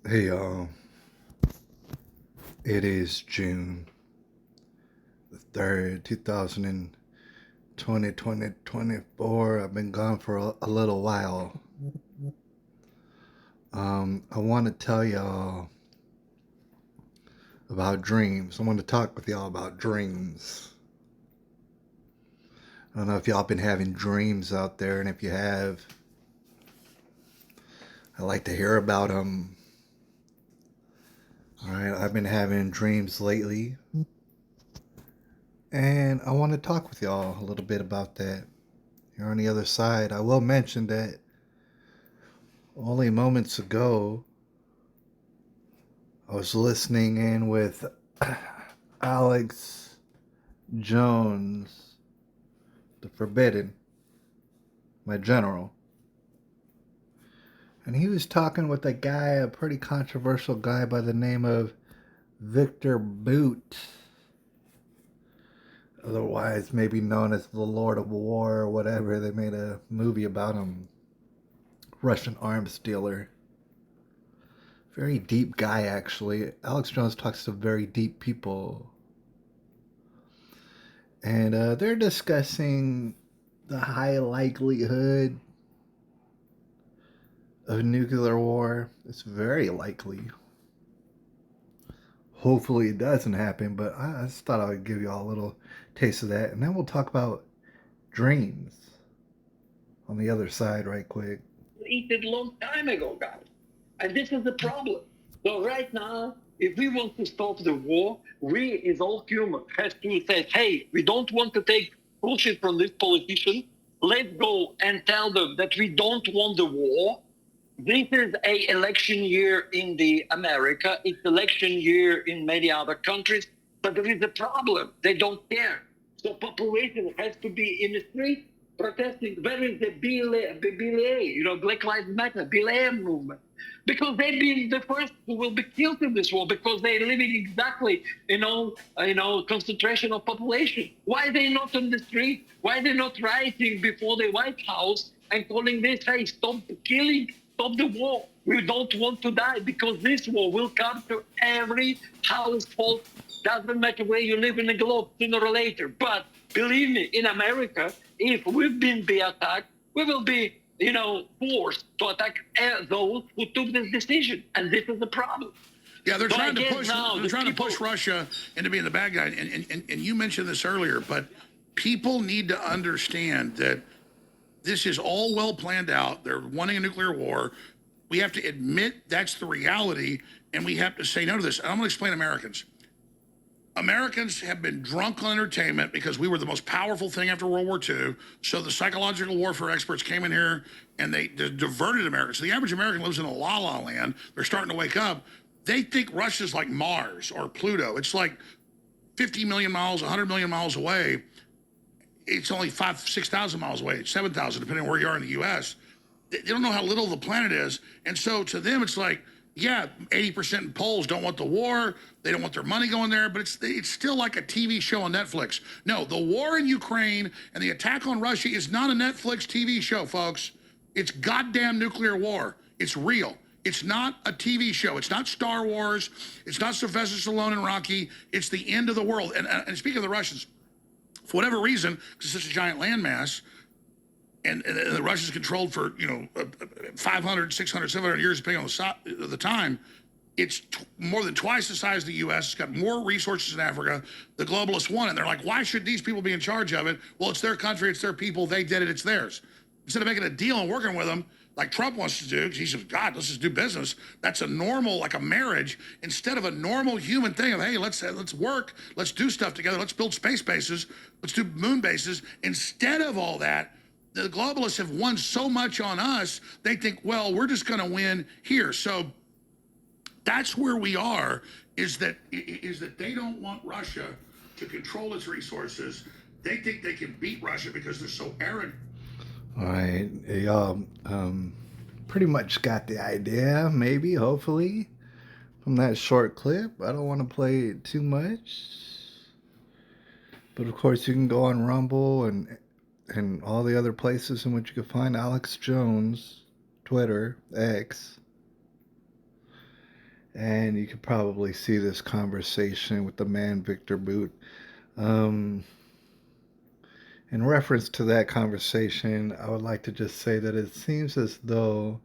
Hey y'all, it is June the 3rd, 2024. I've been gone for a little while. I want to tell y'all about dreams. I want to talk with y'all about dreams. I don't know if y'all been having dreams out there, and if you have, I'd like to hear about them. Alright, I've been having dreams lately, and I want to talk with y'all a little bit about that. Here on the other side, I will mention that only moments ago, I was listening in with Alex Jones, the Forbidden, my general. And he was talking with a pretty controversial guy by the name of Victor Boot, otherwise maybe known as the Lord of War or whatever. They made a movie about him. Russian arms dealer. Very deep guy, actually. Alex Jones talks to very deep people. And they're discussing the high likelihood of nuclear war. It's very likely. Hopefully it doesn't happen, but I just thought I would give you all a little taste of that. And then we'll talk about dreams on the other side right quick. Eaten a long time ago, guys. And this is the problem. So right now, if we want to stop the war, we as all humans have to say, hey, we don't want to take bullshit from this politician. Let's go and tell them that we don't want the war. This is a election year in the America. It's election year in many other countries. But there is a problem. They don't care. So population has to be in the street protesting. Where is the BLA, Black Lives Matter, BLA movement? Because they've been the first who will be killed in this war because they're living exactly, concentration of population. Why are they not on the street? Why are they not rioting before the White House and calling this, hey, stop killing, stop the war. We don't want to die because this war will come to every household. Doesn't matter where you live in the globe, sooner or later. But believe me, in America, if we've been attacked, we will be, forced to attack those who took this decision. And this is the problem. Yeah, they're trying to push Russia into being the bad guy. And you mentioned this earlier, but people need to understand that this is all well planned out. They're wanting a nuclear war. We have to admit that's the reality, and we have to say no to this. And I'm going to explain Americans. Americans have been drunk on entertainment because we were the most powerful thing after World War II. So the psychological warfare experts came in here and they diverted Americans. So the average American lives in a la-la land. They're starting to wake up. They think Russia's like Mars or Pluto. It's like 50 million miles, 100 million miles away. It's only 5,000, 6,000 miles away, 7,000, depending on where you are in the U.S. They don't know how little the planet is. And so to them, it's like, yeah, 80% of Poles don't want the war. They don't want their money going there, but it's still like a TV show on Netflix. No, the war in Ukraine and the attack on Russia is not a Netflix TV show, folks. It's goddamn nuclear war. It's real. It's not a TV show. It's not Star Wars. It's not Sylvester Stallone and Rocky. It's the end of the world. And speaking of the Russians, for whatever reason, because it's such a giant landmass, and the Russians controlled for 500, 600, 700 years, depending on the time. It's more than twice the size of the U.S. It's got more resources in Africa. The globalists want it. And they're like, why should these people be in charge of it? Well, it's their country. It's their people. They did it. It's theirs. Instead of making a deal and working with them, like Trump wants to do, because he says, God, let's just do business. That's a normal, like a marriage, instead of a normal human thing of, hey, let's work, let's do stuff together, let's build space bases, let's do moon bases. Instead of all that, the globalists have won so much on us, they think, well, we're just going to win here. So that's where we are, is that they don't want Russia to control its resources. They think they can beat Russia because they're so arrogant. All right, y'all pretty much got the idea, maybe, hopefully, from that short clip. I don't want to play it too much. But of course, you can go on Rumble and all the other places in which you can find Alex Jones, Twitter, X. And you could probably see this conversation with the man Victor Boot. Um, in reference to that conversation, I would like to just say that it seems as though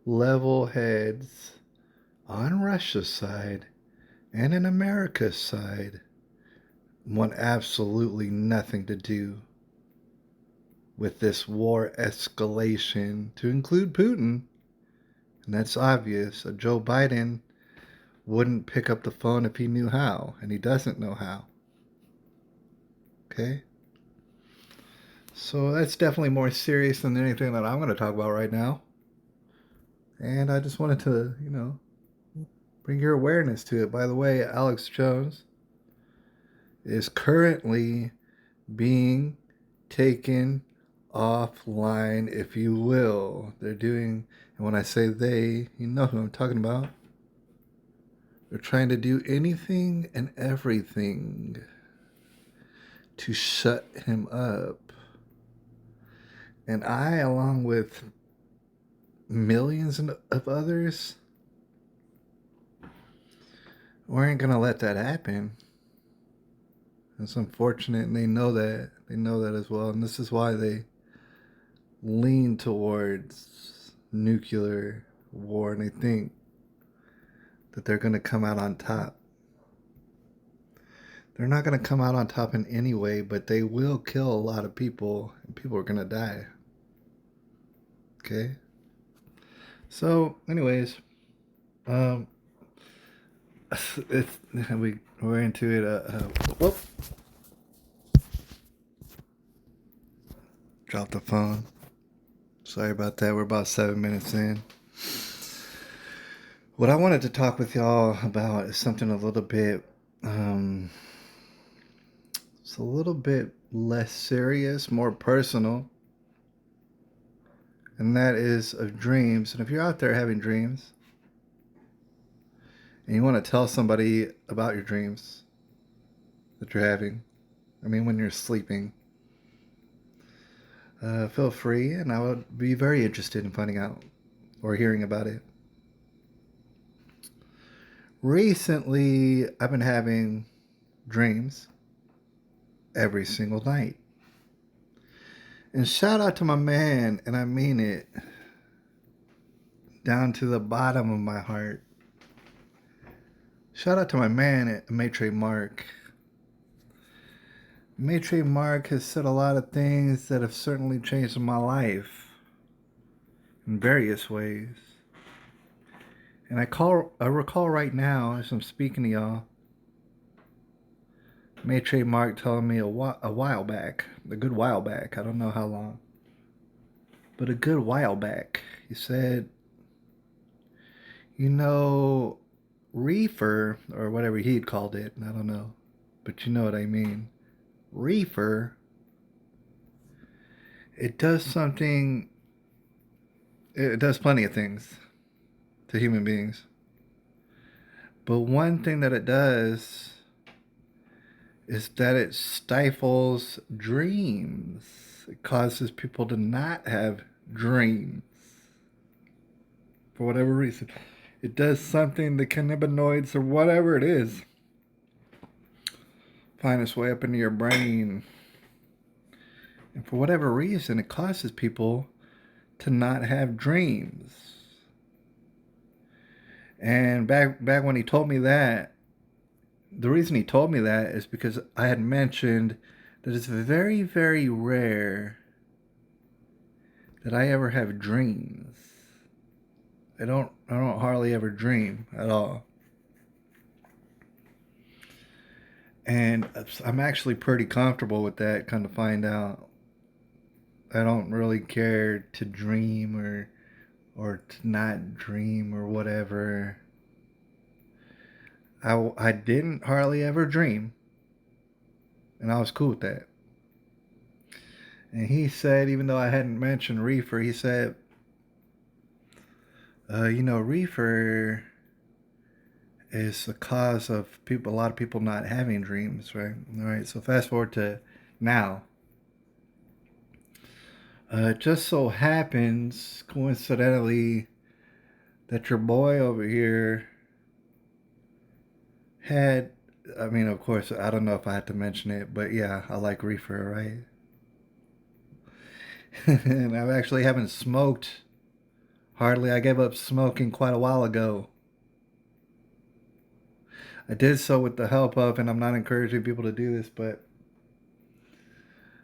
level heads on Russia's side and in America's side want absolutely nothing to do with this war escalation, to include Putin. And that's obvious. Joe Biden wouldn't pick up the phone if he knew how, and he doesn't know how. Okay? So that's definitely more serious than anything that I'm going to talk about right now. And I just wanted to, bring your awareness to it. By the way, Alex Jones is currently being taken offline, if you will. They're doing, and when I say they, you know who I'm talking about. They're trying to do anything and everything to shut him up. And I, along with millions of others, we ain't gonna let that happen. It's unfortunate, and they know that. They know that as well, and this is why they lean towards nuclear war, and they think that they're gonna come out on top. They're not gonna come out on top in any way, but they will kill a lot of people, and people are gonna die. Okay? So, anyways, we're into it. Whoop! Drop the phone. Sorry about that. We're about 7 minutes in. What I wanted to talk with y'all about is something a little bit, it's a little bit less serious, more personal, and that is of dreams. And if you're out there having dreams, and you want to tell somebody about your dreams that you're having, when you're sleeping, feel free, and I would be very interested in finding out or hearing about it. Recently, I've been having dreams every single night. And shout out to my man, and I mean it, down to the bottom of my heart. Shout out to my man at Maitre Mark. Maitre Mark has said a lot of things that have certainly changed my life in various ways. And I recall right now, as I'm speaking to y'all, Maitre Mark telling me a while back, a good while back, I don't know how long, but a good while back, he said, reefer, or whatever he'd called it, I don't know, but you know what I mean. Reefer, it does something, it does plenty of things to human beings. But one thing that it does is that it stifles dreams. It causes people to not have dreams. For whatever reason. It does something, the cannabinoids or whatever it is, find its way up into your brain. And for whatever reason, it causes people to not have dreams. And back when he told me that, the reason he told me that is because I had mentioned that it's very, very rare that I ever have dreams. I don't hardly ever dream at all. And I'm actually pretty comfortable with that, kind of find out. I don't really care to dream or to not dream or whatever. I didn't hardly ever dream, and I was cool with that. And he said, even though I hadn't mentioned reefer, he said, reefer is the cause of a lot of people not having dreams, right? All right, so fast forward to now. It just so happens, coincidentally, that your boy over here had, I mean, of course, I don't know if I had to mention it, but yeah, I like reefer, right? And I actually haven't smoked hardly. I gave up smoking quite a while ago. I did so with the help of, and I'm not encouraging people to do this, but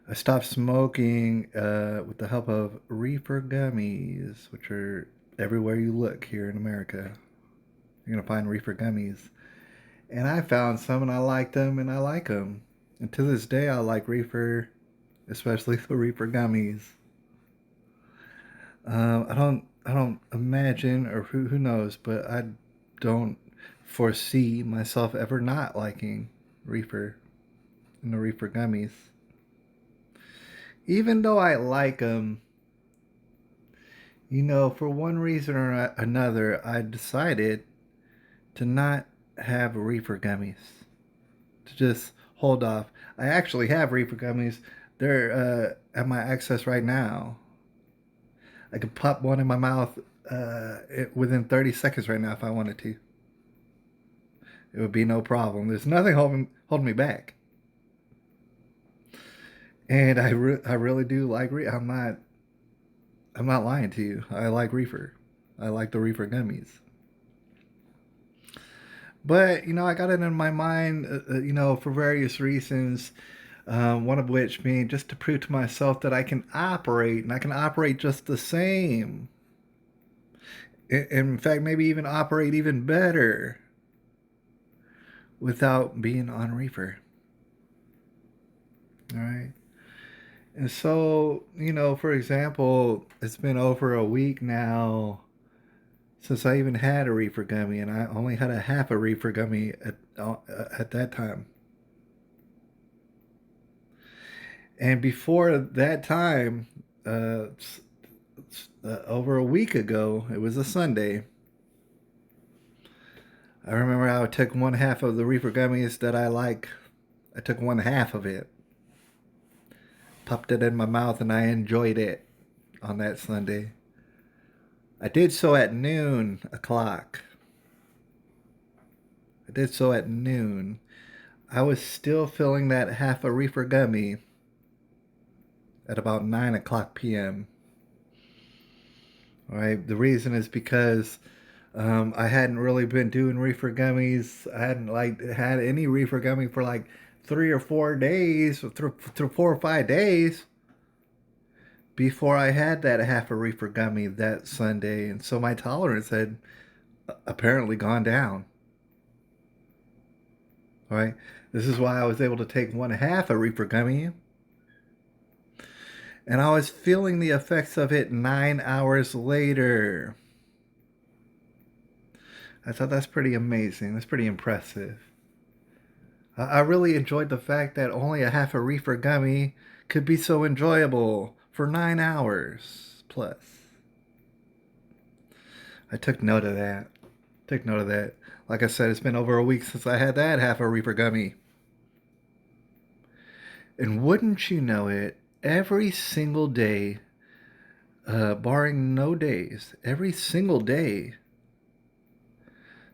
I stopped smoking with the help of reefer gummies, which are everywhere you look here in America. You're going to find reefer gummies. And I found some and I liked them and I like them. And to this day, I like reefer, especially the reefer gummies. I don't imagine, or who knows, but I don't foresee myself ever not liking reefer and the reefer gummies. Even though I like them, for one reason or another, I decided to not have reefer gummies. To just hold off. I actually have reefer gummies. They're at my access right now. I could pop one in my mouth within 30 seconds right now if I wanted to. It would be no problem. There's nothing holding me back. And I really do like I'm not lying to you. I like reefer. I like the reefer gummies. But I got it in my mind, for various reasons. One of which being just to prove to myself that I can operate, and I can operate just the same. In fact, maybe even operate even better without being on reefer. All right. And so, for example, it's been over a week now since I even had a reefer gummy, and I only had a half a reefer gummy at that time. And before that time, over a week ago, it was a Sunday. I remember I took one half of the reefer gummies that I like. I took one half of it, popped it in my mouth, and I enjoyed it on that Sunday. I did so at noon o'clock. I did so at noon. I was still feeling that half a reefer gummy at about 9 o'clock p.m. All right. The reason is because I hadn't really been doing reefer gummies. I hadn't had any reefer gummy for 3 or 4 days, or 4 or 5 days before I had that half a reefer gummy that Sunday, and so my tolerance had apparently gone down. All right. This is why I was able to take one half a reefer gummy. And I was feeling the effects of it 9 hours later. I thought that's pretty amazing. That's pretty impressive. I really enjoyed the fact that only a half a reefer gummy could be so enjoyable for 9 hours plus. I took note of that. Like I said, it's been over a week since I had that half a reefer gummy. And wouldn't you know it, every single day, barring no days, every single day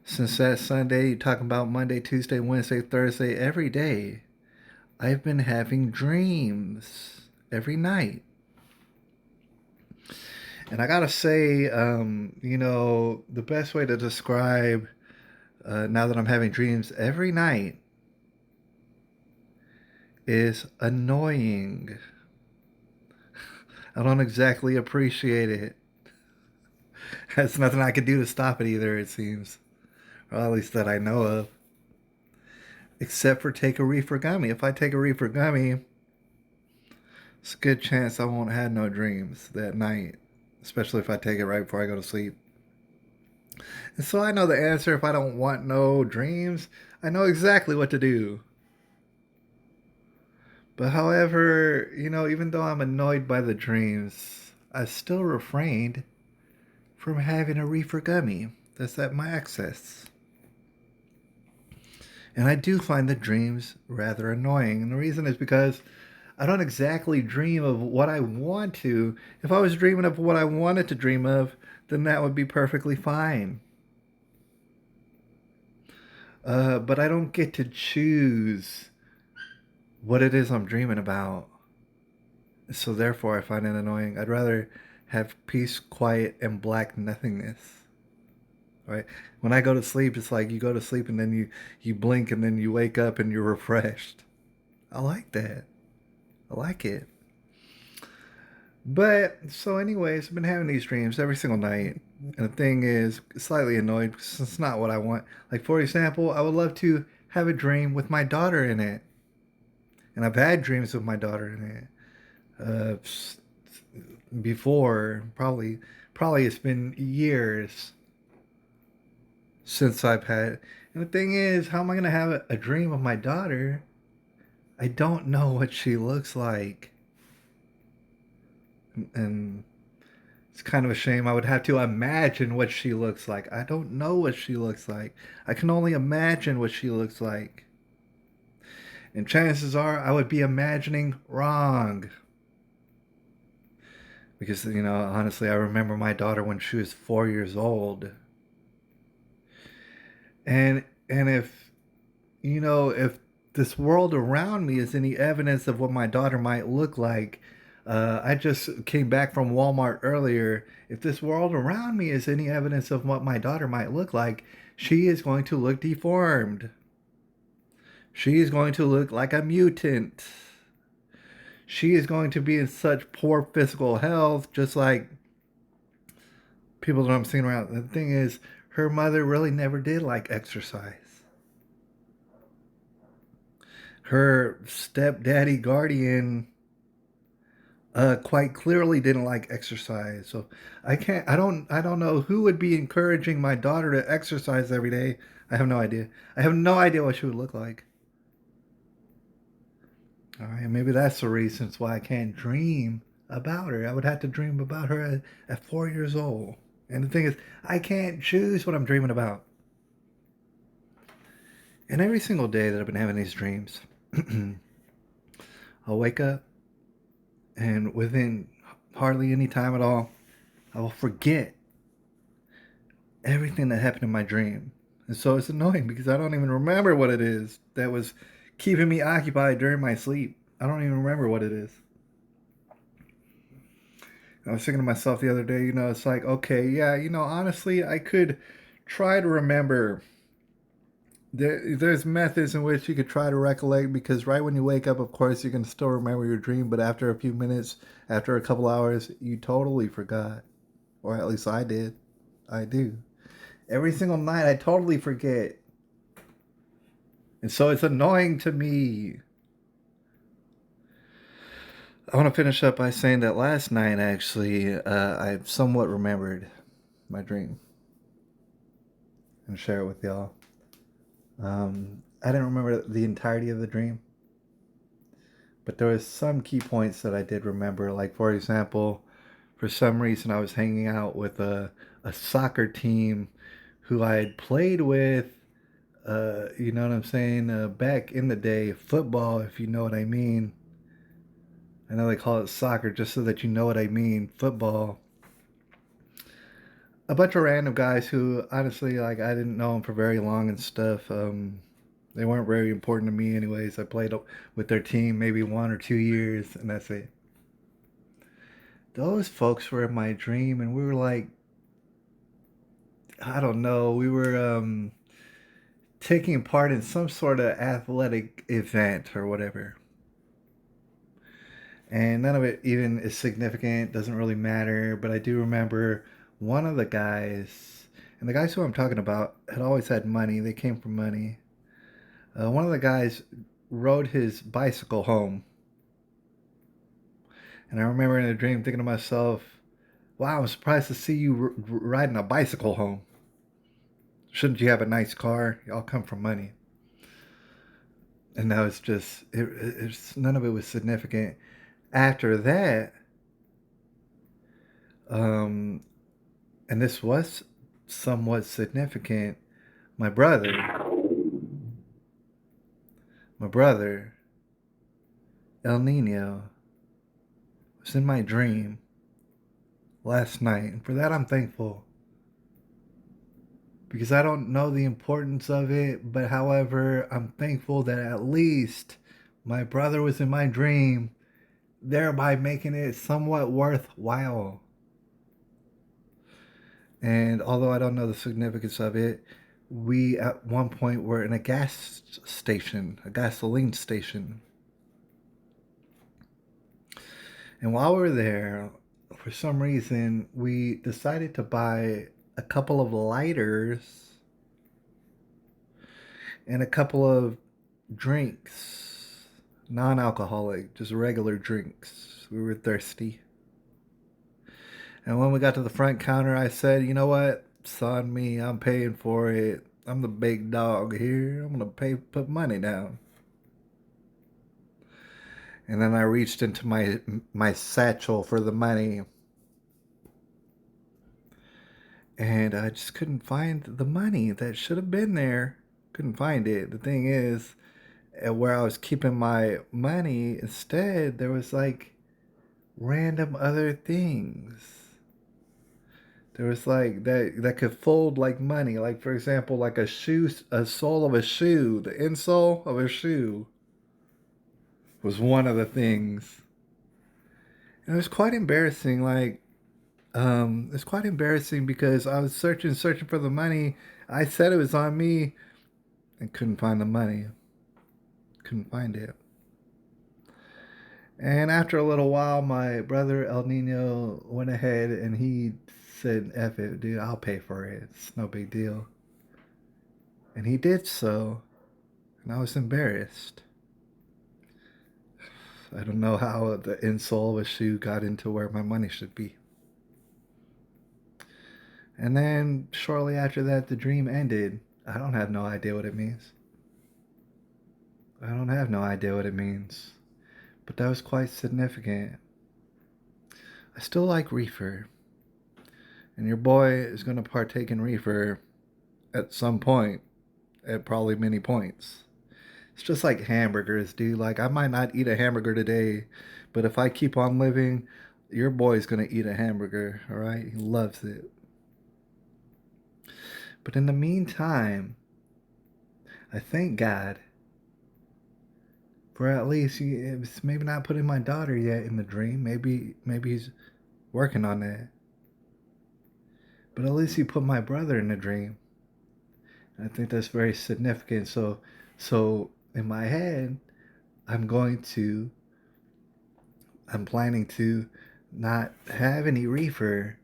since that Sunday, you're talking about Monday, Tuesday, Wednesday, Thursday, every day, I've been having dreams every night. And I gotta say, the best way to describe now that I'm having dreams every night is annoying. I don't exactly appreciate it. There's nothing I can do to stop it either, it seems. Or at least that I know of. Except for take a reefer gummy. If I take a reefer gummy, it's a good chance I won't have no dreams that night. Especially if I take it right before I go to sleep. And so I know the answer. If I don't want no dreams, I know exactly what to do. But however, even though I'm annoyed by the dreams, I still refrained from having a reefer gummy that's at my access. And I do find the dreams rather annoying. And the reason is because I don't exactly dream of what I want to. If I was dreaming of what I wanted to dream of, then that would be perfectly fine. But I don't get to choose what it is I'm dreaming about. So therefore, I find it annoying. I'd rather have peace, quiet, and black nothingness. Right? When I go to sleep, it's like you go to sleep and then you blink and then you wake up and you're refreshed. I like that. I like it. But so, anyways, I've been having these dreams every single night, and the thing is, slightly annoyed because it's not what I want. Like for example, I would love to have a dream with my daughter in it, and I've had dreams with my daughter in it before. Probably it's been years since I've had. And the thing is, how am I gonna have a dream of my daughter? I don't know what she looks like, and it's kind of a shame. I would have to imagine what she looks like. I don't know what she looks like. I can only imagine what she looks like. And chances are I would be imagining wrong. Because, honestly, I remember my daughter when she was 4 years old. And if this world around me is any evidence of what my daughter might look like, I just came back from Walmart earlier. If this world around me is any evidence of what my daughter might look like, she is going to look deformed. She is going to look like a mutant. She is going to be in such poor physical health, just like people that I'm seeing around. The thing is, her mother really never did like exercise. Her stepdaddy guardian quite clearly didn't like exercise. So I don't know who would be encouraging my daughter to exercise every day. I have no idea. I have no idea what she would look like. All right, maybe that's the reasons why I can't dream about her. I would have to dream about her at 4 years old. And the thing is, I can't choose what I'm dreaming about. And every single day that I've been having these dreams, I'll wake up and within hardly any time at all, I will forget everything that happened in my dream. And so it's annoying because I don't even remember what it is that was keeping me occupied during my sleep. I don't even remember what it is. I was thinking to myself the other day, it's like, okay, yeah, honestly, I could try to remember. There's methods in which you could try to recollect because right when you wake up, of course, you can still remember your dream, but after a few minutes, after a couple hours, you totally forgot. Or at least I did. I do. Every single night, I totally forget. And so it's annoying to me. I want to finish up by saying that last night, actually, I somewhat remembered my dream and share it with y'all. I didn't remember the entirety of the dream, but there was some key points that I did remember. Like, for example, for some reason, I was hanging out with a soccer team who I had played with, you know what I'm saying, back in the day, football, if you know what I mean. I know they call it soccer just so that you know what I mean, football. A bunch of random guys who, honestly, like, I didn't know them for very long and stuff. They weren't very important to me anyways. I played with their team maybe 1 or 2 years, and that's it. Those folks were in my dream, and we were like, I don't know, we were taking part in some sort of athletic event or whatever. And none of it even is significant, doesn't really matter, but I do remember one of the guys, and the guys who I'm talking about had always had money, they came from money. One of the guys rode his bicycle home. And I remember in a dream thinking to myself, wow, I'm surprised to see you riding a bicycle home. Shouldn't you have a nice car? Y'all come from money. And now it's just, it's none of it was significant. After that, and this was somewhat significant, my brother, El Nino, was in my dream last night. And for that, I'm thankful. because I don't know the importance of it. But however, I'm thankful that at least my brother was in my dream, thereby making it somewhat worthwhile. And although I don't know the significance of it, we at one point were in a gas station, a gasoline station. And while we were there, for some reason, we decided to buy a couple of lighters and a couple of drinks, non alcoholic, just regular drinks. We were thirsty. And when we got to the front counter, I said, you know what? It's on me. I'm paying for it. I'm the big dog here. I'm going to put money down. And then I reached into my satchel for the money. And I just couldn't find the money that should have been there. Couldn't find it. The thing is, where I was keeping my money, instead, there was like random other things. There was like that could fold like money. Like, for example, like a shoe, a sole of a shoe, the insole of a shoe was one of the things. And it was quite embarrassing. Like, it's quite embarrassing because I was searching for the money. I said it was on me and couldn't find the money. Couldn't find it. And after a little while, my brother El Nino went ahead and he said, F it, dude, I'll pay for it. It's no big deal. And he did so. And I was embarrassed. I don't know how the insole of a shoe got into where my money should be. And then shortly after that, the dream ended. I don't have no idea what it means. I don't have no idea what it means. But that was quite significant. I still like reefer. And your boy is going to partake in reefer at some point. At probably many points. It's just like hamburgers, dude. Like, I might not eat a hamburger today, but if I keep on living, your boy's going to eat a hamburger, all right? He loves it. But in the meantime, I thank God for at least maybe not putting my daughter yet in the dream. Maybe he's working on that. But at least he put my brother in the dream. I think that's very significant. So in my head, I'm planning to not have any reefer,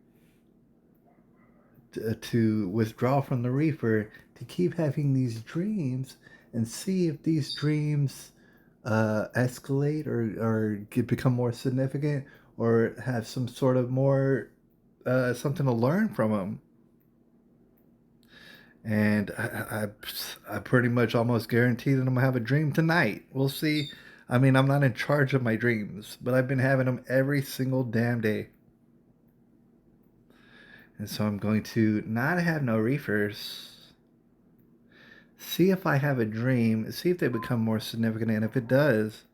to withdraw from the reefer, to keep having these dreams and see if these dreams escalate or become more significant or have some sort of more something to learn from them. And I pretty much almost guarantee that I'm gonna have a dream tonight. We'll see. I mean, I'm not in charge of my dreams, but I've been having them every single damn day. And so I'm going to not have no reefers. See if I have a dream. See if they become more significant. And if it does,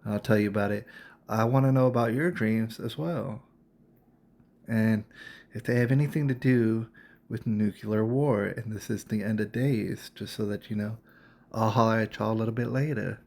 I'll tell you about it. I want to know about your dreams as well. And if they have anything to do with nuclear war, and this is the end of days, just so that you know, I'll holler at y'all a little bit later.